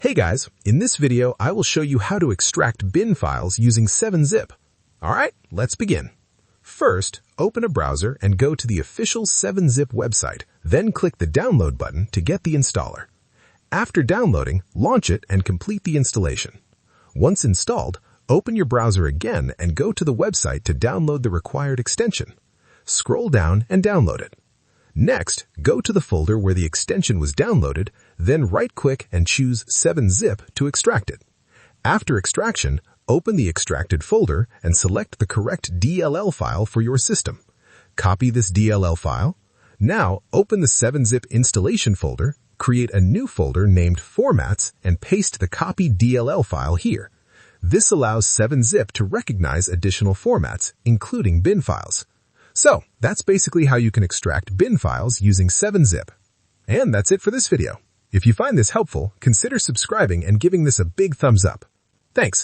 Hey guys, in this video I will show you how to extract bin files using 7-zip. Alright, let's begin. First, open a browser and go to the official 7-zip website, then click the download button to get the installer. After downloading, launch it and complete the installation. Once installed, open your browser again and go to the website to download the required extension. Scroll down and download it. Next, go to the folder where the extension was downloaded, then right-click and choose 7-zip to extract it. After extraction, open the extracted folder and select the correct DLL file for your system. Copy this DLL file. Now, open the 7-zip installation folder, create a new folder named Formats, and paste the copied DLL file here. This allows 7-zip to recognize additional formats, including bin files. So, that's basically how you can extract bin files using 7-zip. And that's it for this video. If you find this helpful, consider subscribing and giving this a big thumbs up. Thanks.